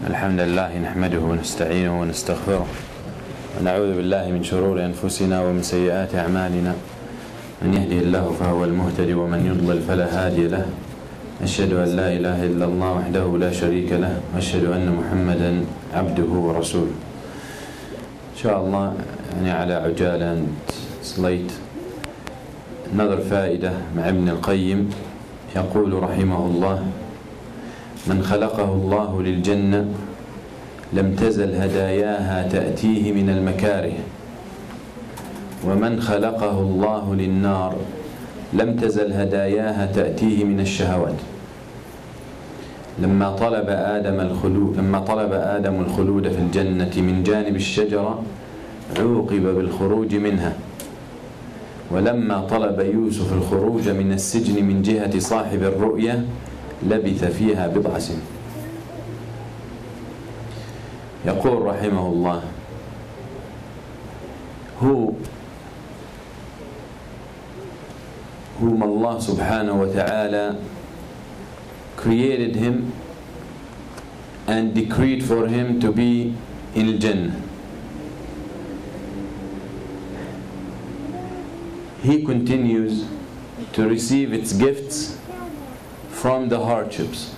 الحمد لله نحمده ونستعينه ونستغفره ونعوذ بالله من شرور أنفسنا ومن سيئات أعمالنا من يهده الله فهو المهتدي ومن يضلل فلا هادي له. أشهد أن لا إله إلا الله وحده لا شريك له وأشهد أن محمدا عبده ورسوله. إن شاء الله يعني على عجالة slate another فائدة مع ابن القيم. يقول رحمه الله: من خلقه الله للجنة لم تزل هداياها تأتيه من المكاره، ومن خلقه الله للنار لم تزل هداياها تأتيه من الشهوات. لما طلب آدم الخلود في الجنة من جانب الشجرة عوقب بالخروج منها، ولما طلب يوسف الخروج من السجن من جهة صاحب الرؤية لبث فيها بضع سنين. يقول رحمه الله: whom Allah subhanahu wa ta'ala created him and decreed for him to be in Jannah. He continues to receive its gifts from the hardships.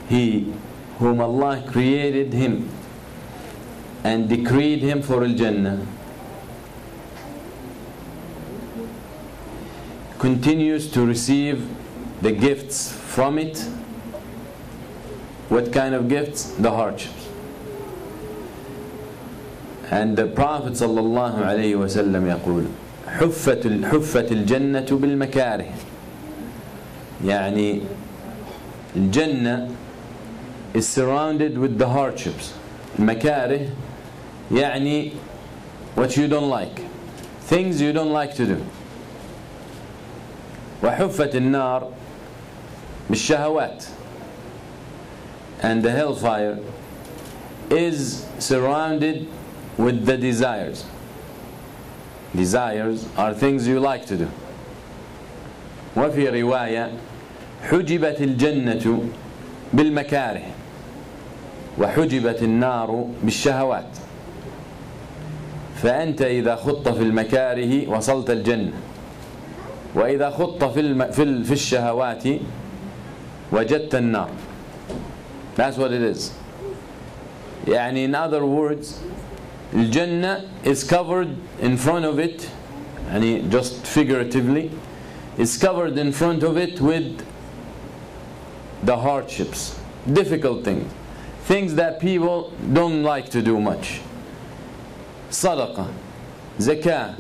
He whom Allah created him and decreed him for Al-Jannah continues to receive the gifts from it. What kind of gifts? The hardships. And the Prophet sallallahu alayhi wa sallam يقول: حفت الجنة بالمكاره. يعني الجنة is surrounded with the hardships. المكاره يعني what you don't like, things you don't like to do. وحفت النار بالشهوات. And the hellfire is surrounded with the desires. Desires are things you like to do. وفي رواية: حجبت الجنة بالمكاره وحجبت النار بالشهوات. فأنت إذا خضت في المكاره وصلت الجنة، وإذا خضت في الشهوات وجدت النار. That's what it is. يعني in other words, الجنة is covered in front of it, يعني just figuratively, is covered in front of it with the hardships, difficult things, things that people don't like to do much. Sadaqah, zakah,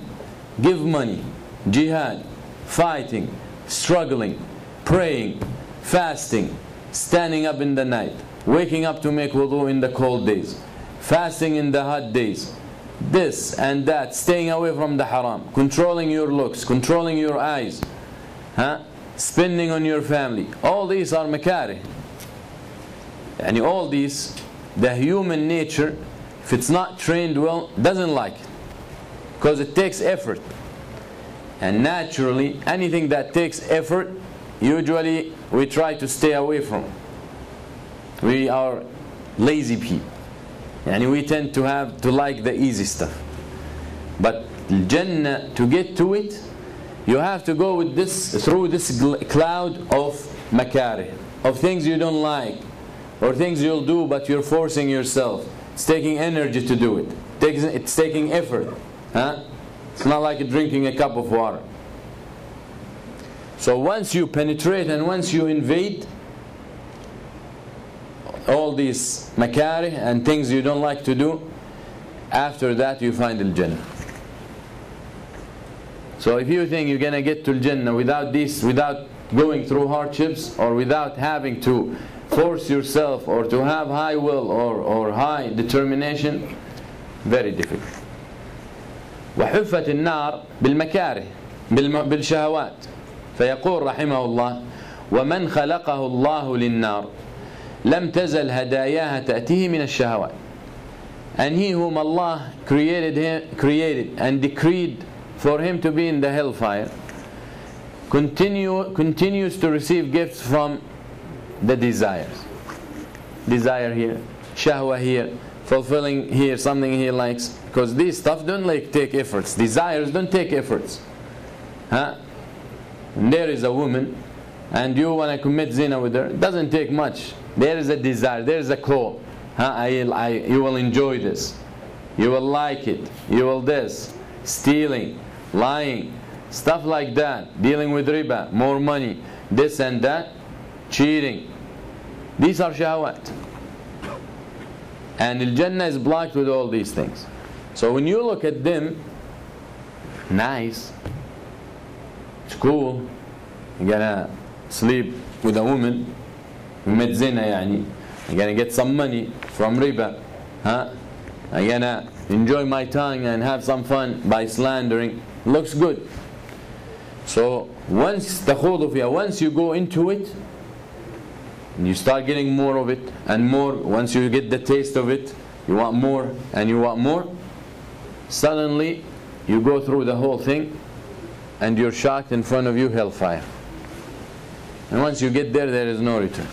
give money, jihad, fighting, struggling, praying, fasting, standing up in the night, waking up to make wudu in the cold days, fasting in the hot days, this and that, staying away from the haram, controlling your looks, controlling your eyes, spending on your family. All these are makarih. And all these, the human nature, if it's not trained well, doesn't like it, because it takes effort. And naturally, anything that takes effort, usually we try to stay away from. We are lazy people, and we tend to like the easy stuff. But Jannah, to get to it, you have to go with this, through this cloud of makarih, of things you don't like, or things you'll do but you're forcing yourself. It's taking energy to do it. It's taking effort. It's not like drinking a cup of water. So once you penetrate and once you invade all these makarih and things you don't like to do, after that you find Al-Jannah. So if you think you're going to get to Al-Jannah without this, without going through hardships, or without having to force yourself, or to have high will or high determination, very difficult. وحفت النار بالمكاره بالشهوات. فيقول رحمه الله: ومن خلقه الله للنار لم تزل هداياها تأتيه من الشهوات. And he whom Allah created and decreed for him to be in the hellfire, continues to receive gifts from the desires. Desire here, shahwa here, fulfilling here, something he likes. Because these stuff don't take efforts. Desires don't take efforts. Huh? And there is a woman and you want to commit zina with her, it doesn't take much. There is a desire, there is a call. Huh? You will enjoy this. You will like it. You will this. Stealing, lying, stuff like that. Dealing with riba, more money, this and that. Cheating. These are shahwat. And Al-Jannah is blocked with all these things. So when you look at them, nice, it's cool. You're gonna sleep with a woman, commit zina يعني. You're gonna get some money from riba. Huh? I'm gonna enjoy my tongue and have some fun by slandering. Looks good. So once you go into it, and you start getting more of it and more, once you get the taste of it, you want more and you want more, suddenly you go through the whole thing and you're shocked, in front of you hellfire. And once you get there, there is no return.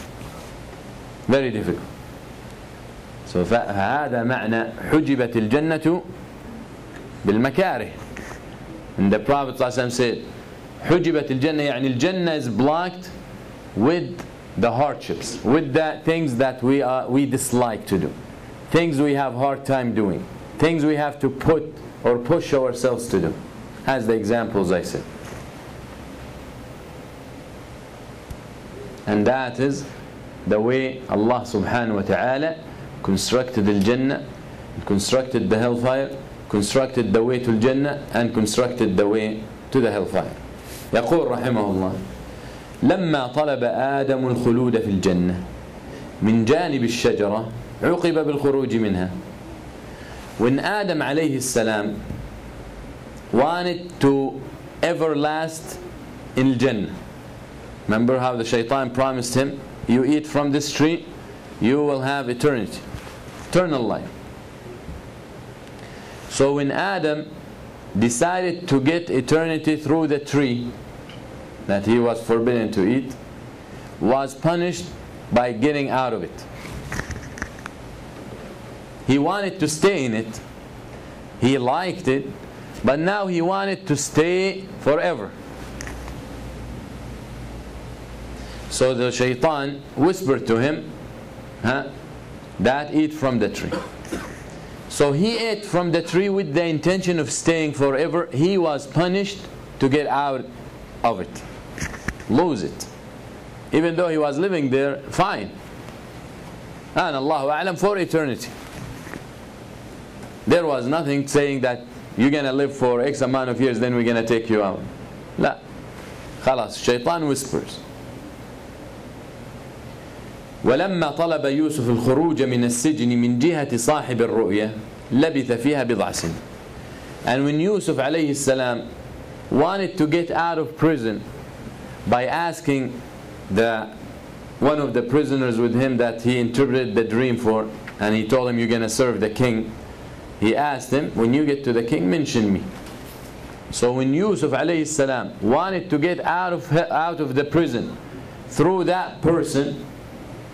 Very difficult. So فهذا معنى حجبت الجنة بالمكاره. And the Prophet ﷺ said, حجبت الجنة يعني الجنة is blocked with the hardships, with the things that we dislike to do, things we have hard time doing, things we have to put or push ourselves to do, as the examples I said. And that is the way Allah subhanahu wa ta'ala constructed al-Jannah, constructed the hellfire, constructed the way to al-Jannah, and constructed the way to the hellfire. يقول رحمه الله: لما طلب آدم الخلود في الجنة من جانب الشجرة عوقب بالخروج منها. When Adam عليه السلام wanted to everlast in Jannah, remember how the shaitan promised him, you eat from this tree, you will have eternity, eternal life. So when Adam decided to get eternity through the tree that he was forbidden to eat, was punished by getting out of it. He wanted to stay in it, he liked it, but now he wanted to stay forever. So the shaitan whispered to him, that eat from the tree. So he ate from the tree with the intention of staying forever. He was punished to get out of it, lose it. Even though he was living there, fine. And Allahu A'lam, for eternity. There was nothing saying that you're going to live for X amount of years, then we're going to take you out. لا. خلاص, shaitan whispers. ولما طلب يوسف الخروج من السجن من جهة صاحب الرؤيا لبث فيها بضع سنين. And when Yusuf alayhi salam wanted to get out of prison by asking one of the prisoners with him that he interpreted the dream for, and he told him, you're going to serve the king, he asked him, when you get to the king, mention me. So when Yusuf alayhi salam wanted to get out of the prison through that person,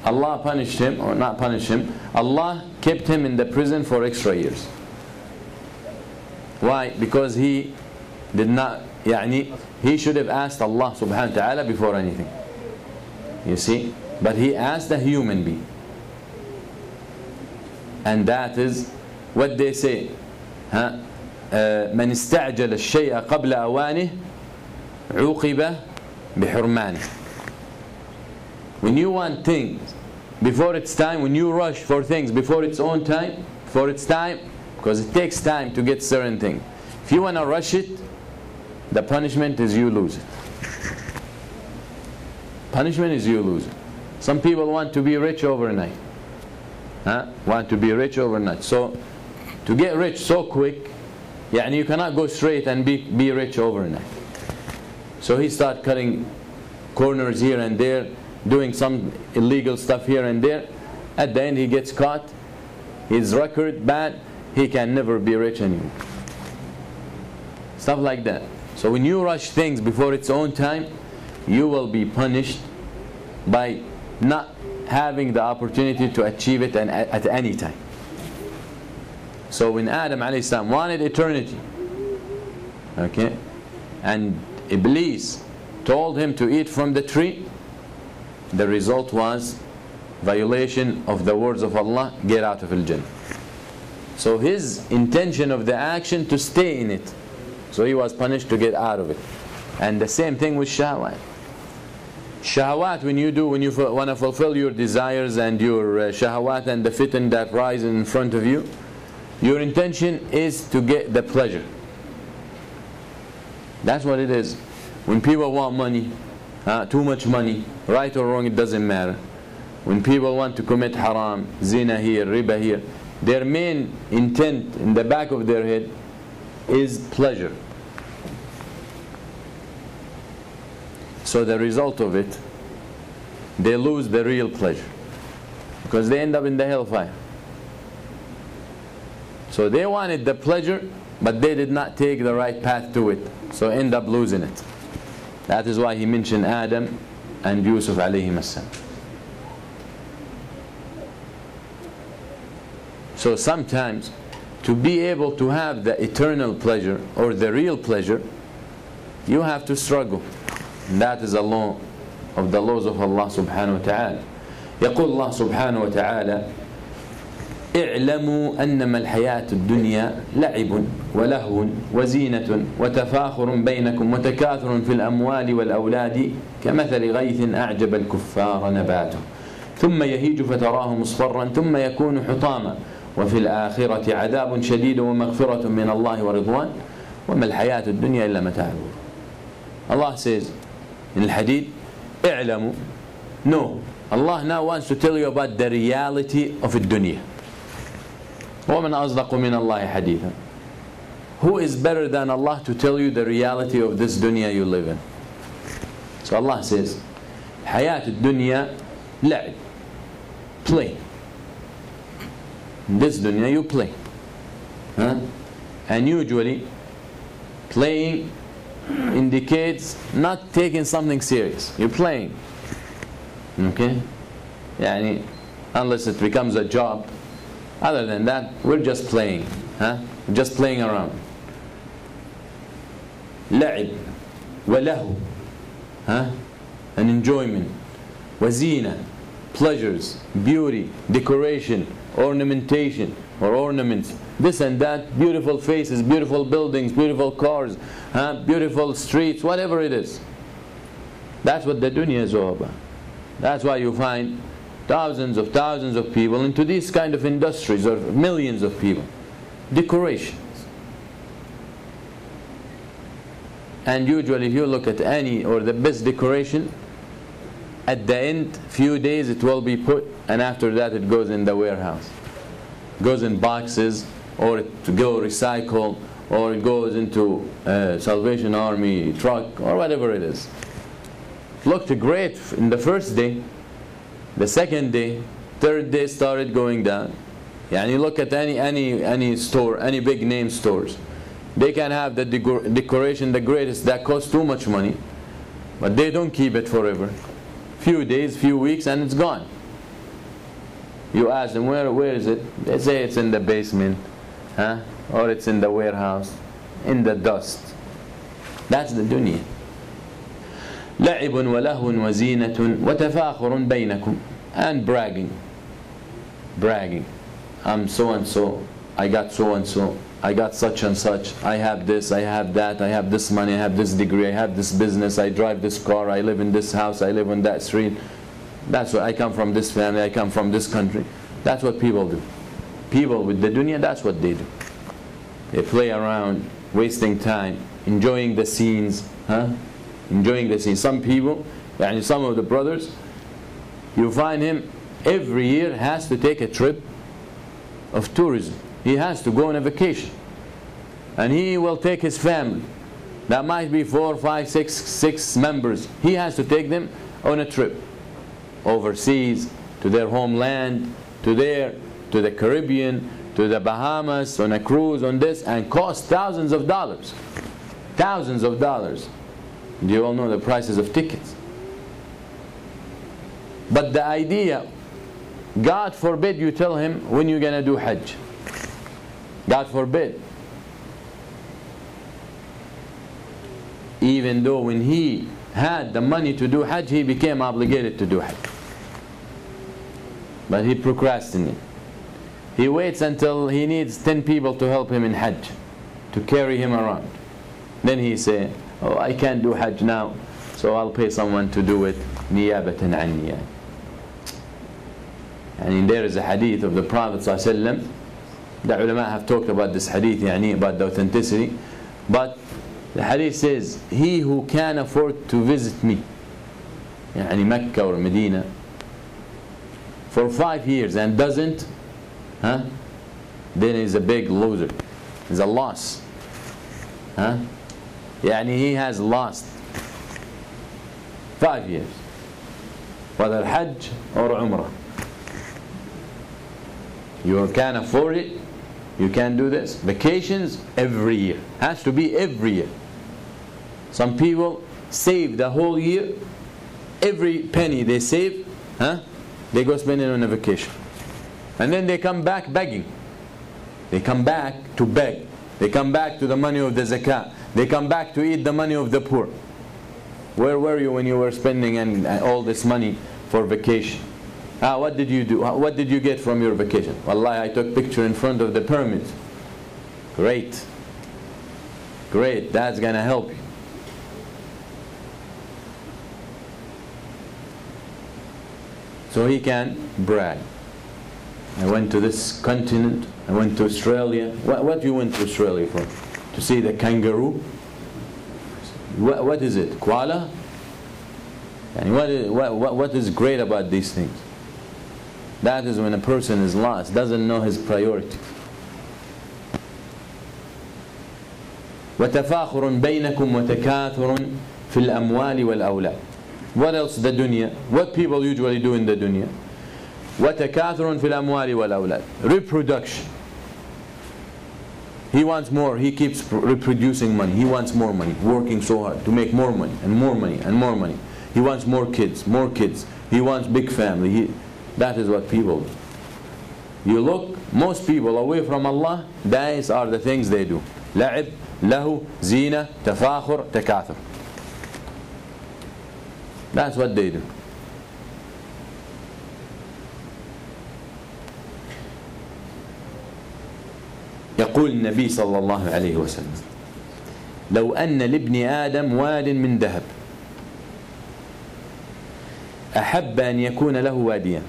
Allah punished him, or not punished him, Allah kept him in the prison for extra years. Why? Because he did not, he should have asked Allah subhanahu wa ta'ala before anything. You see? But he asked a human being. And that is what they say. من استعجل الشيء قبل أوانه عوقب بحرمانه. When you want things before it's time, when you rush for things before its own time, before it's time, because it takes time to get certain things. If you want to rush it, the punishment is you lose it. Punishment is you lose it. Some people want to be rich overnight. Want to be rich overnight. So to get rich so quick, you cannot go straight and be rich overnight. So he started cutting corners here and there, doing some illegal stuff here and there. At the end he gets caught, his record bad, he can never be rich anymore. Stuff like that. So when you rush things before its own time, you will be punished by not having the opportunity to achieve it at any time. So when Adam alayhi salam wanted eternity, okay, and Iblis told him to eat from the tree, the result was violation of the words of Allah, get out of Al-Jannah. So his intention of the action to stay in it, so he was punished to get out of it. And the same thing with shahwat. Shahwat, when you want to fulfill your desires and your shahwat and the fitan that rise in front of you, your intention is to get the pleasure. That's what it is. When people want money, too much money, right or wrong, it doesn't matter. When people want to commit haram, zina here, riba here, their main intent in the back of their head is pleasure. So the result of it, they lose the real pleasure, because they end up in the hellfire. So they wanted the pleasure, but they did not take the right path to it, so end up losing it. That is why he mentioned Adam and Yusuf alayhim as-salam. So sometimes, to be able to have the eternal pleasure or the real pleasure, you have to struggle. And that is a law of the laws of Allah subhanahu wa ta'ala. يقول الله سبحانه وتعالى: اعلموا أنما الحياة الدنيا لعب ولهو وزينة وتفاخر بينكم وتكاثر في الأموال والأولاد كمثل غيث أعجب الكفار نباته ثم يهيج فتراه مصفرا ثم يكون حطاما وفي الآخرة عذاب شديد ومغفرة من الله ورضوان وما الحياة الدنيا إلا متاع الغرور. Allah says in Al-Hadid, اعلموا. No, Allah now wants to tell you about the reality of الدنيا. وَمَنْ أَصْدَقُ مِنَ اللَّهِ حَدِيثًا. Who is better than Allah to tell you the reality of this dunya you live in? So Allah says, حياة الدنيا لعب, play. In this dunya you play. And usually playing indicates not taking something serious. You're playing. Okay? Yani, unless it becomes a job. Other than that, we're just playing. We're just playing around. لعب وله, an enjoyment. وزينة, pleasures, beauty, decoration, ornamentation or ornaments, this and that, beautiful faces, beautiful buildings, beautiful cars, beautiful streets, whatever it is. That's what the dunya is all about. That's why you find thousands of people into these kind of industries, or millions of people. Decorations. And usually if you look at any or the best decoration, at the end, few days it will be put, and after that it goes in the warehouse. It goes in boxes, or it goes recycled, or it goes into Salvation Army truck, or whatever it is. It looked great in the first day. The second day, third day started going down. And you look at any store, any big name stores, they can have the decoration the greatest that costs too much money, but they don't keep it forever. Few days, few weeks, and it's gone. You ask them, where is it? They say it's in the basement, or it's in the warehouse, in the dust. That's the dunya. لعب ولهو وزينة وتفاخر بينكم, and bragging. I'm so and so, I got so and so, I got such and such, I have this, I have that, I have this money, I have this degree, I have this business, I drive this car, I live in this house, I live on that street. That's what I come from, this family, I come from this country. That's what people do. People with the dunya, that's what they do. They play around, wasting time, enjoying the scenes, enjoying the scenes. Some people, and some of the brothers, you find him every year has to take a trip of tourism. He has to go on a vacation, and he will take his family. That might be 4, 5, 6 members. He has to take them on a trip overseas, to their homeland, to the Caribbean, to the Bahamas, on a cruise, on this, and cost thousands of dollars. thousands of dollars. You all know the prices of tickets. But the idea, God forbid you tell him when you're going to do Hajj. God forbid. Even though when he had the money to do Hajj, he became obligated to do Hajj. But he procrastinated. He waits until he needs 10 people to help him in Hajj, to carry him around. Then he say, oh, I can't do Hajj now, so I'll pay someone to do it niyabatan anni. And there is a hadith of the Prophet ﷺ. The ulama have talked about this hadith, about the authenticity. But the hadith says, he who can afford to visit me, Mecca or Medina, for 5 years and doesn't, then he's a big loser. He's a loss. He has lost 5 years, whether Hajj or Umrah. You can afford it, you can do this. Vacations every year, has to be every year. Some people save the whole year, every penny they save, they go spend it on a vacation. And then they come back begging. They come back to beg. They come back to the money of the zakat. They come back to eat the money of the poor. Where were you when you were spending all this money for vacation? What did you do? What did you get from your vacation? Wallahi, I took picture in front of the pyramids. Great. Great, that's going to help you. So he can brag. I went to this continent, I went to Australia. What you went to Australia for? To see the kangaroo? What is it? Koala? And what is great about these things? That is when a person is lost, doesn't know his priority. وَتَفَاخُرٌ بَيْنَكُمْ وَتَكَاثُرٌ فِي الْأَمْوَالِ وَالْأَوْلَادِ. What else the dunya? What people usually do in the dunya? وَتَكَاثُرٌ فِي الْأَمْوَالِ وَالْأَوْلَادِ. Reproduction. He wants more. He keeps reproducing money. He wants more money, working so hard to make more money and more money and more money. He wants more kids, more kids. He wants big family. That is what people do. You look, most people away from Allah, these are the things they do. لعب, له, زينة, تفاخر, تكاثر. That's what they do. يقول النبي صلى الله عليه وسلم لو أن لابن آدم واد من ذهب أحب أن يكون له واديا.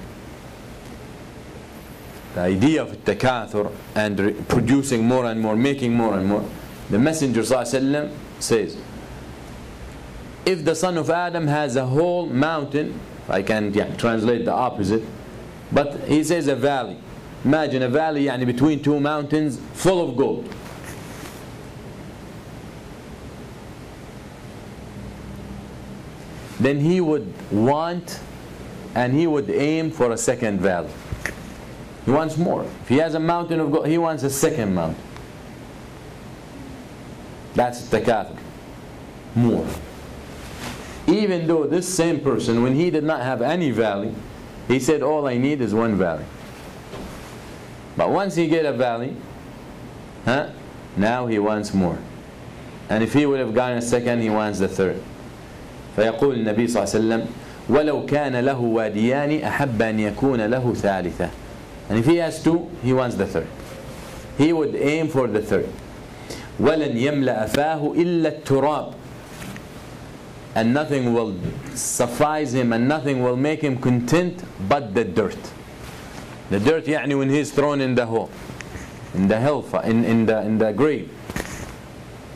The idea of التكاثر and producing more and more, making more and more. The Messenger ﷺ says, if the son of Adam has a whole mountain, I can translate the opposite, but he says a valley. Imagine a valley between two mountains full of gold. Then he would want and he would aim for a second valley. He wants more. If he has a mountain of gold, he wants a second mountain. That's takathur. More. Even though this same person, when he did not have any valley, he said, all I need is one valley. But once he get a valley, now he wants more. And if he would have gotten a second, he wants the third. فيقول النبي صلى الله عليه وسلم ولو كان له واديان أحب أن يكون له ثالثة. And if he has two, he wants the third. He would aim for the third. ولن يملأ فاه إلا التراب. And nothing will suffice him and nothing will make him content but the dirt. The dirt when he's thrown in the hole, in the hellfire, in the grave.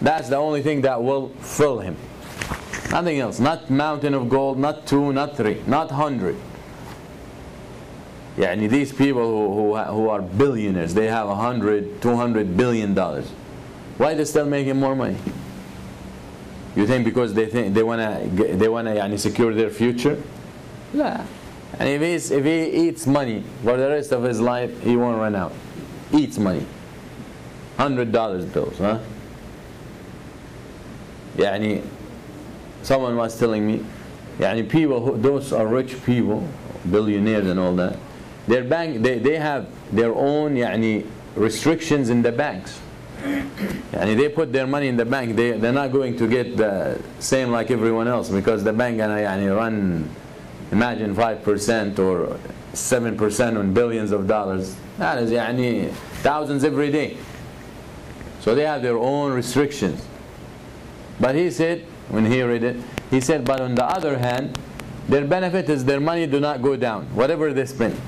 That's the only thing that will fill him. Nothing else. Not mountain of gold, not 2, not 3, not 100. These people who are billionaires, they have 100, 200 billion dollars. Why they still making more money? You think because they think they wanna secure their future? No. And if he eats money for the rest of his life, he won't run out. Eats money. $100 bills, يعني someone was telling me, يعني people who, those are rich people, billionaires and all that, their bank, they have their own يعني restrictions in the banks. يعني they put their money in the bank, they're not going to get the same like everyone else, because the bank gonna يعني run, imagine 5% or 7% on billions of dollars. That is يعني thousands every day. So they have their own restrictions. But he said, when he read it, he said, but on the other hand, their benefit is their money do not go down, whatever they spend.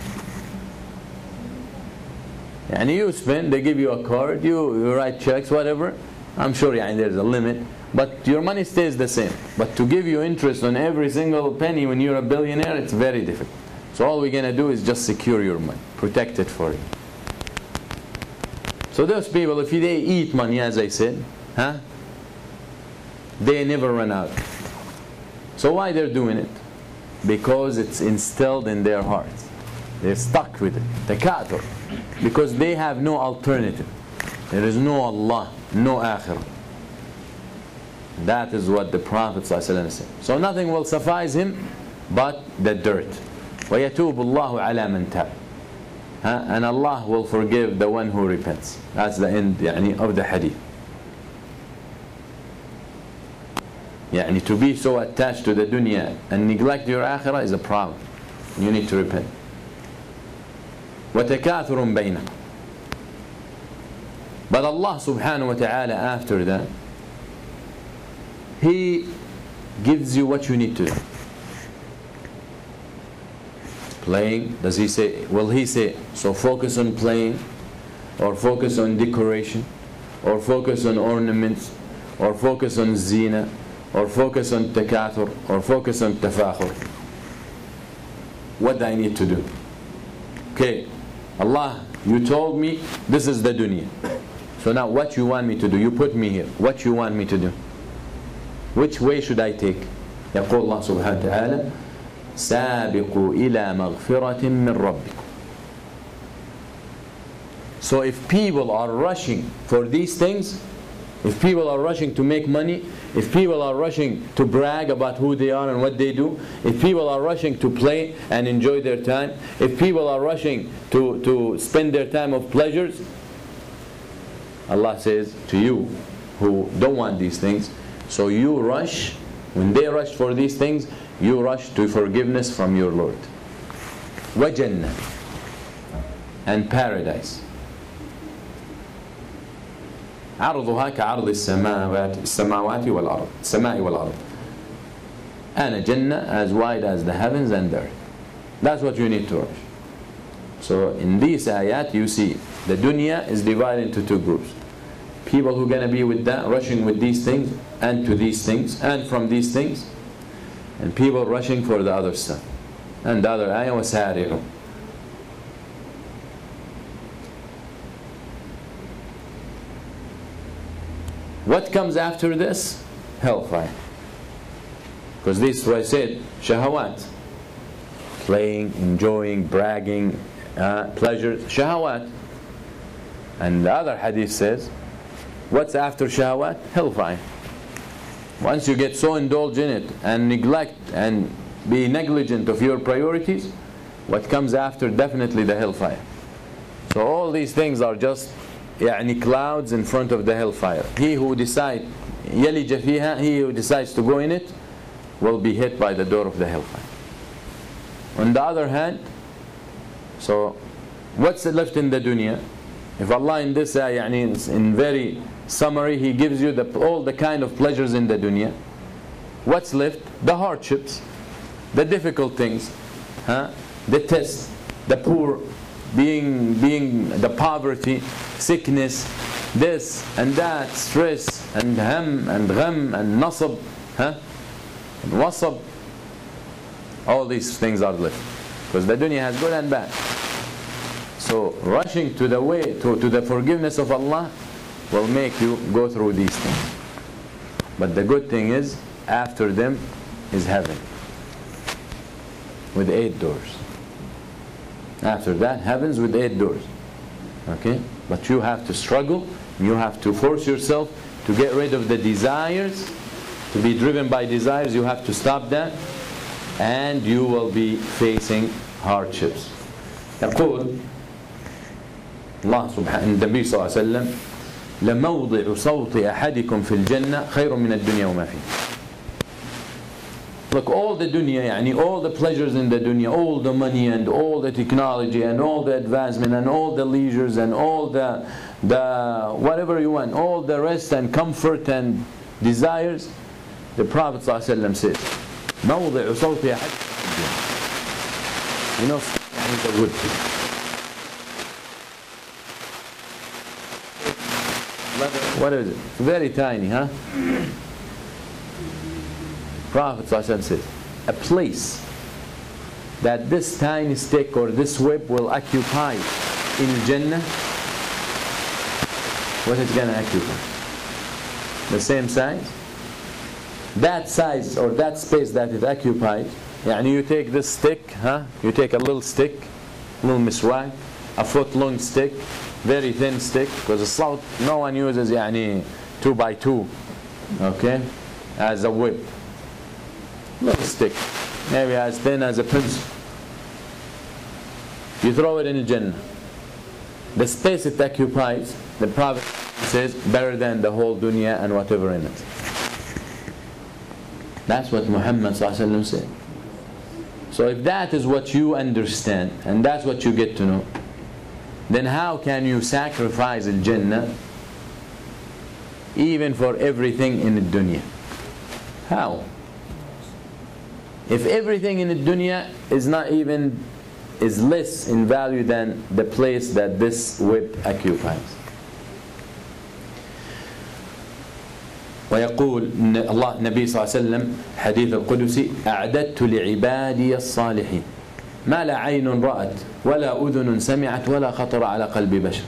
And you spend, they give you a card, you write checks, whatever. I'm sure there's a limit, but your money stays the same. But to give you interest on every single penny when you're a billionaire, it's very difficult. So all we're going to do is just secure your money, protect it for you. So those people, if they eat money, as I said, they never run out. So why they're doing it? Because it's instilled in their hearts. They're stuck with it. Takathur. Because they have no alternative. There is no Allah, no Akhirah. That is what the Prophet ﷺ said. So nothing will suffice him but the dirt. وَيَتُوبُ اللَّهُ عَلَى مَنْ تَابَ. And Allah will forgive the one who repents. That's the end of the hadith. To be so attached to the dunya and neglect your akhirah is a problem. You need to repent. وَتَكَاثُرٌ بَيْنَكُمْ. But Allah subhanahu wa ta'ala, after that, He gives you what you need to do. Playing, does He say, will He say, so focus on playing, or focus on decoration, or focus on ornaments, or focus on zina, or focus on takathur, or focus on tafakhur? What do I need to do? Okay, Allah, you told me this is the dunya. So now what you want me to do? You put me here. What you want me to do? Which way should I take? يقول الله سبحانه وتعالى سابقوا إلى مغفرة من ربكم. So if people are rushing for these things, if people are rushing to make money, if people are rushing to brag about who they are and what they do, if people are rushing to play and enjoy their time, if people are rushing to spend their time of pleasures, Allah says to you who don't want these things, so you rush, when they rush for these things, you rush to forgiveness from your Lord. وَجَنَّةٍ, and paradise. عرضها كعرض السماوات والأرض السماء والأرض. And a Jannah as wide as the heavens and the earth. That's what you need to rush. So in these ayat you see the dunya is divided into two groups. People who are going to be with that, rushing with these things and to these things and from these things, and people rushing for the other stuff. And the other ayah was وَسَارِعُوا. What comes after this? Hellfire. Because this is what I said, shahawat. Playing, enjoying, bragging, pleasures, shahawat. And the other hadith says, what's after shahawat? Hellfire. Once you get so indulged in it and neglect and be negligent of your priorities, what comes after? Definitely the hellfire. So all these things are just clouds in front of the hellfire. He who decides يَلِجَ فِيهَا, he who decides to go in it, will be hit by the door of the hellfire. On the other hand, so what's left in the dunya? If Allah in this in very summary, He gives you all the kind of pleasures in the dunya. What's left? The hardships, the difficult things, the test, the poor, being the poverty, sickness, this and that, stress and ham and gham and nasab, and wasab. All these things are left, because the dunya has good and bad. So rushing to the way to the forgiveness of Allah will make you go through these things. But the good thing is, after them is heaven with 8 doors. After that, heavens with 8 doors. Okay? But you have to struggle, you have to force yourself to get rid of the desires to be driven by desires, you have to stop that, and you will be facing hardships. يقول الله سبحانه النبي صلى الله عليه وسلم لموضع صوت أحدكم في الجنة خير من الدنيا وما فيه. Look, all the dunya, يعني all the pleasures in the dunya, all the money and all the technology and all the advancement and all the leisures and all the whatever you want, all the rest and comfort and desires, the Prophet ﷺ says, موضع صوت أحدكم في الجنة. You know, يعني the wood. What is it? Very tiny, huh? Prophet ﷺ says, a place that this tiny stick or this whip will occupy in Jannah, what is going to occupy? The same size? That size or that space that it occupies, يعني you take this stick, you take a little stick, little miswak, a foot long stick, very thin stick, because the salt, no one uses يعني 2x2, okay, as a whip. Little stick, maybe as thin as a pencil. You throw it in the Jannah. The space it occupies, the Prophet says, better than the whole dunya and whatever in it. That's what Muhammad ﷺ said. So if that is what you understand, and that's what you get to know, then how can you sacrifice al-Jannah even for everything in the dunya? How? If everything in the dunya is not even, is less in value than the place that this whip occupies. ويقول الله النبي صلى الله عليه وسلم حديث القدسي أعددت لعبادي الصالحين ما لا عين رأت ولا أذن سمعت ولا خطر على قلب بشر.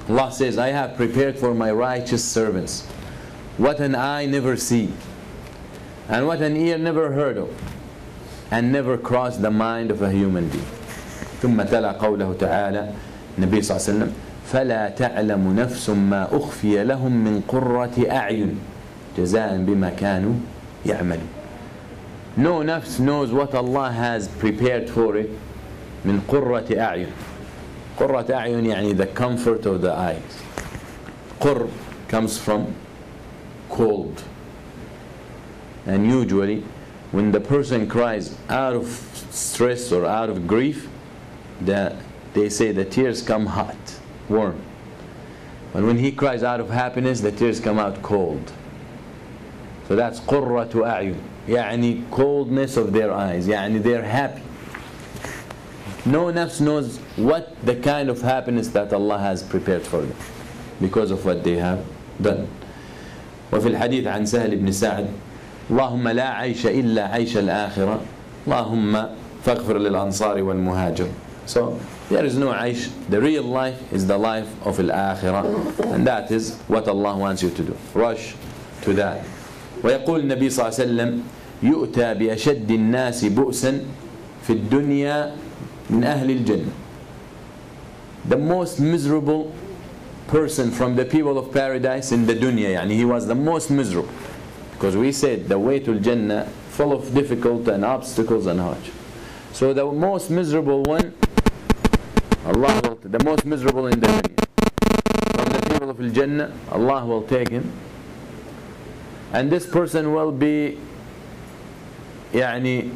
Allah says, I have prepared for my righteous servants what an eye never see and what an ear never heard of and never crossed the mind of a human being. ثم تلا قوله تعالى النبي صلى الله عليه وسلم فلا تعلم نفس ما أخفي لهم من قرة أعين جزاء بما كانوا يعملون. No nafs knows what Allah has prepared for it من قرة أعين. قرة أعين يعني the comfort of the eyes. قر comes from cold. And usually when the person cries out of stress or out of grief, they say the tears come hot, warm. But when he cries out of happiness, the tears come out cold. So that's قرة أعين, يعني coldness of their eyes, يعني they're happy. No nafs knows what the kind of happiness that Allah has prepared for them because of what they have done. وفي الحديث عن سهل بن سعد اللهم لا عيش إلا عيش الآخرة اللهم فاغفر للأنصار والمهاجر. So there is no عيش. The real life is the life of الآخرة, and that is what Allah wants you to do. Rush to that. ويقول النبي صلى الله عليه وسلم يؤتى بأشد الناس بؤسا في الدنيا من أهل الجنة. The most miserable person from the people of paradise in the dunya, يعني he was the most miserable. Because we said the way to Jannah full of difficult and obstacles and hardship. So the most miserable one, Allah will, the most miserable in the dunya, from the people of Jannah, Allah will take him, and this person will be يعني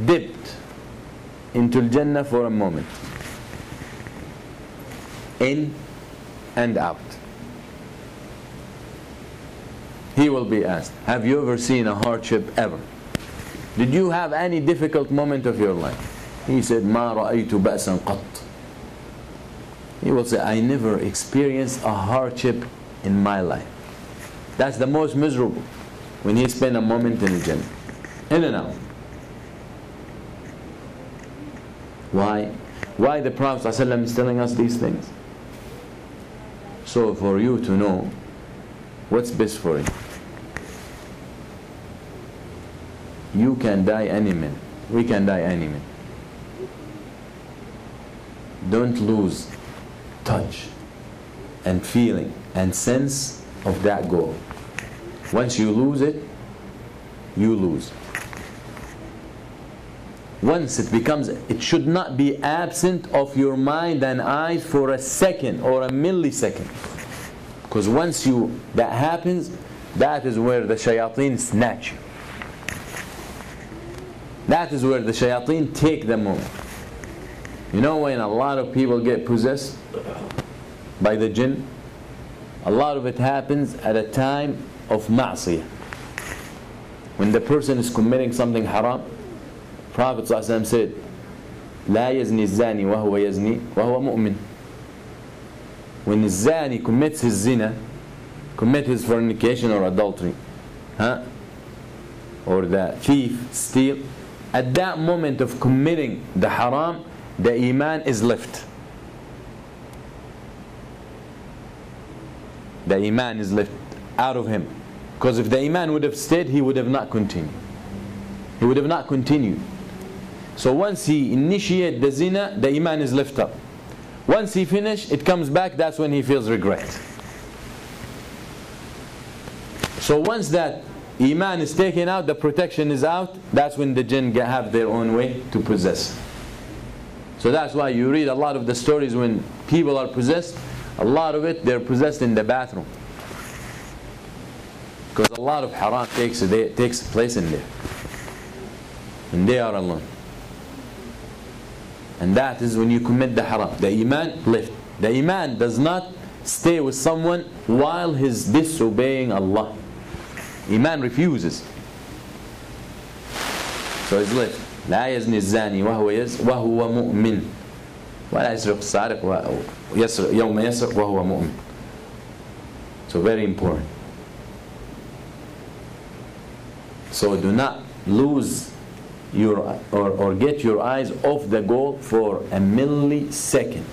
dipped into Jannah for a moment, in and out. He will be asked, have you ever seen a hardship ever? Did you have any difficult moment of your life? He said, ما رأيت بأسا قط. He will say, I never experienced a hardship in my life. That's the most miserable, when he spent a moment in the Jannah, in and out. Why? Why the Prophet ﷺ is telling us these things? So for you to know what's best for you. You can die any minute. We can die any minute. Don't lose touch and feeling and sense of that goal. Once you lose it, you lose. Once it becomes, it should not be absent of your mind and eyes for a second or a millisecond. Because once that happens, that is where the shayateen snatch you. That is where the shayateen take the moment. You know, when a lot of people get possessed by the jinn, a lot of it happens at a time of ma'siyah. When the person is committing something haram, Prophet ﷺ said, لا يزني الزاني وهو يزني وهو مؤمن. When the zani commits his zina, commits his fornication or adultery, or the thief steal, at that moment of committing the haram, the iman is left. The iman is left out of him. Because if the iman would have stayed, he would have not continued. He would have not continued. So once he initiates the zina, the iman is lifted up. Once he finishes, it comes back, that's when he feels regret. So once that iman is taken out, the protection is out, that's when the jinn have their own way to possess. So that's why you read a lot of the stories when people are possessed, a lot of it, they're possessed in the bathroom. Because a lot of haram takes place in there. And they are alone. And that is when you commit the haram. The iman left. The iman does not stay with someone while he's disobeying Allah. Iman refuses. So it's left. لا يزني الزاني وهو مؤمن ولا يسرق السارق يوم يسرق وهو مؤمن. So very important. So do not lose your or get your eyes off the goal for a millisecond,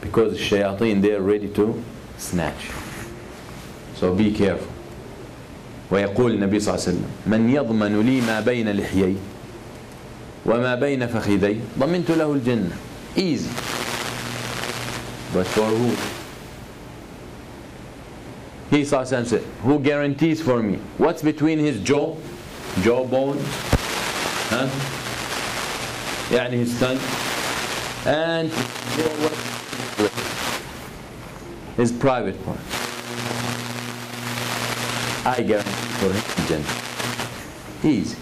because the shayateen, they are ready to snatch. So be careful. ويقول النبي صلى الله عليه وسلم من يضمن لي ما بين لحيي وما بين فخذي ضمنت له الجنة. Easy. But for who? He said, who guarantees for me what's between his jawbone, يعني his tongue, and his private part. I guarantee for him Jannah. Easy.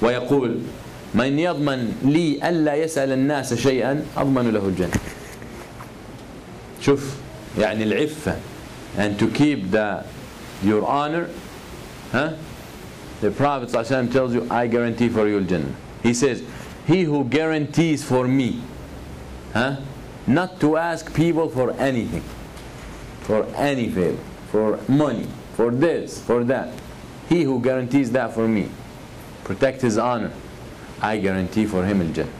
ويقول من يضمن لي ألا يسأل الناس شيئا أضمن له الجنة. شوف يعني العفة, and to keep your honor, the Prophet ﷺ tells you, I guarantee for you Jannah. He says, he who guarantees for me not to ask people for anything, for any favor, for money, for this, for that, he who guarantees that for me, protect his honor, I guarantee for him al-Jannah.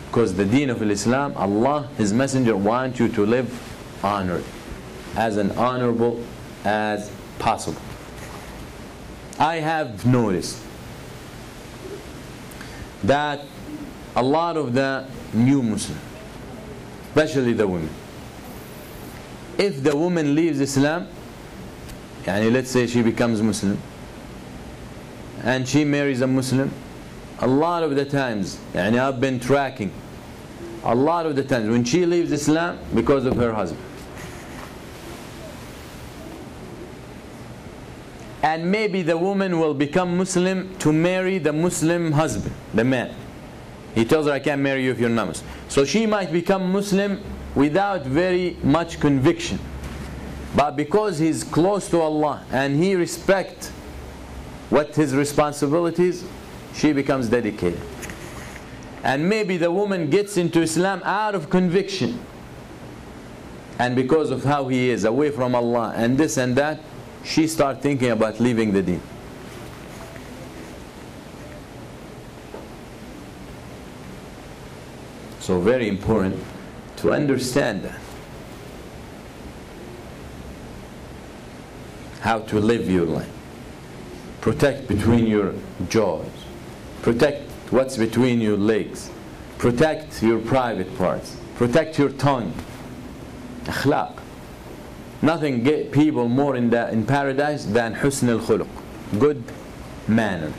Because the deen of Islam, Allah, His Messenger, wants you to live honored, as an honorable as possible. I have noticed that a lot of the new Muslims, especially the women, if the woman leaves Islam, yani let's say she becomes Muslim and she marries a Muslim, a lot of the times, yani I've been tracking, a lot of the times when she leaves Islam because of her husband. And maybe the woman will become Muslim to marry the Muslim husband, the man. He tells her, I can't marry you if you're not Muslim. So she might become Muslim without very much conviction. But because he's close to Allah and he respects what his responsibilities, she becomes dedicated. And maybe the woman gets into Islam out of conviction, and because of how he is away from Allah and this and that, she starts thinking about leaving the deen. So very important to understand that. How to live your life. Protect between your jaws. Protect what's between your legs. Protect your private parts. Protect your tongue. Akhlaq. Nothing get people more in paradise than husn al-khuluq, good manners.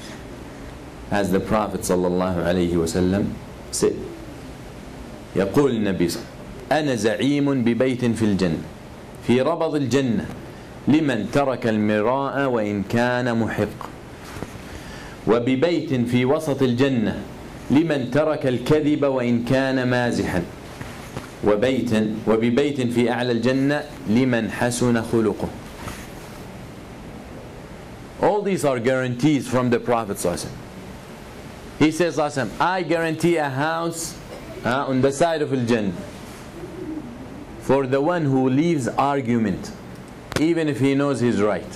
As the Prophet sallallahu alayhi wasallam said, يقول النبي صلى الله عليه وسلم أنا زعيم ببيت في الجنة في ربض الجنة لمن ترك المراء وإن كان محق وببيت في وسط الجنة لمن ترك الكذب وإن كان مازحا وببيت في أعلى الجنة لمن حسن خلقه. All these are guarantees from the Prophet sallallahu alaihi wasallam. He says sallallahu alaihi wasallam, I guarantee a house on the side of Al-Jannah for the one who leaves argument even if he knows he's right.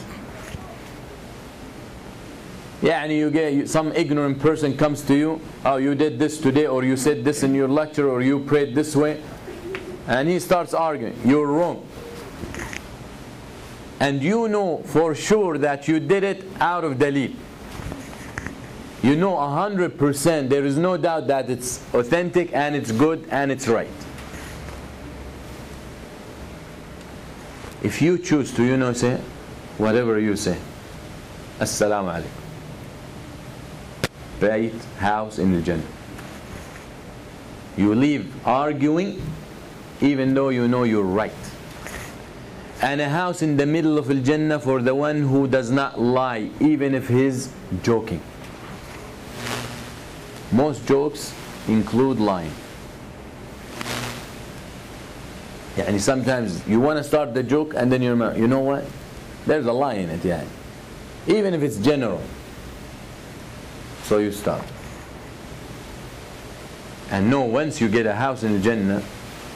Yani you get some ignorant person comes to you, oh, you did this today, or you said this in your lecture, or you prayed this way, and he starts arguing, you're wrong. And you know for sure that you did it out of dalil. You know 100%, there is no doubt that it's authentic and it's good and it's right. If you choose to, say whatever you say, Assalamu alaikum. Bayt, house in the Jannah. You leave arguing even though you know you're right. And a house in the middle of Al-Jannah for the one who does not lie even if he's joking. Most jokes include lying. Yani sometimes you want to start the joke and then you remember, you know what? There's a lie in it, yeah. Even if it's general. So you stop. And no, once you get a house in Jannah,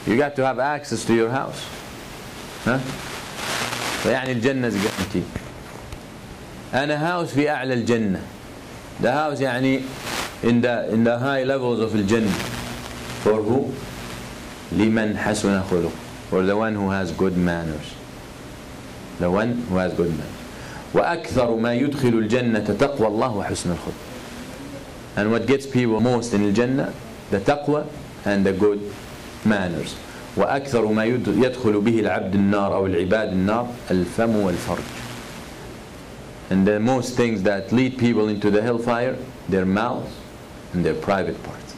you got to have access to your house. Huh? فيعني الجنة is guaranteed. And a house في أعلى الجنة. The house يعني in the high levels of Al-Jannah. For who? لمن حسن خلق. For the one who has good manners. The one who has good manners. وأكثر ما يدخل الجنة تقوى الله وحسن الخلق. And what gets people most in Al-Jannah, the taqwa and the good manners. وأكثر ما يدخل به العبد النار أو العباد النار الفم والفرج. And the most things that lead people into the hellfire, their mouths and their private parts.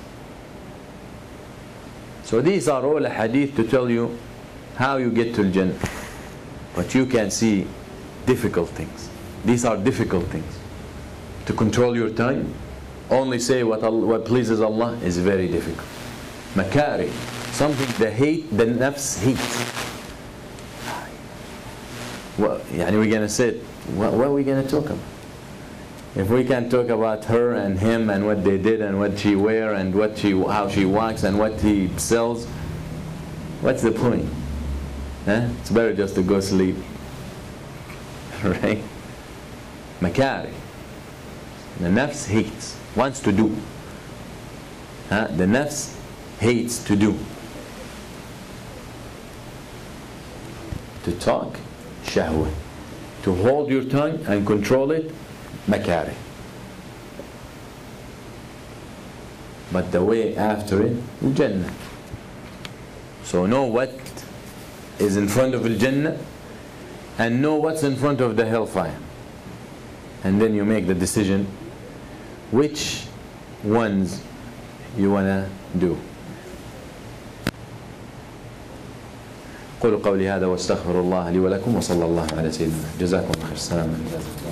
So these are all a hadith to tell you how you get to Al-Jannah. But you can see difficult things. These are difficult things. To control your tongue, only say what pleases Allah is very difficult. Makari, something the nafs hates. Well, we're going to say, what are we going to talk about? If we can talk about her and him and what they did and what she wear and how she walks and what he sells, what's the point? Huh? It's better just to go sleep. Right? Makari. The nafs hates, wants to do. Huh? The nafs hates to do. To talk, shahwa. To hold your tongue and control it, makari. But the way after it, Al-Jannah. So know what is in front of Al-Jannah and know what's in front of the hellfire. And then you make the decision which ones you want to do. قولوا قولي هذا واستغفر الله لي ولكم وصلى الله على سيدنا. جزاكم الله خير. السلام عليكم.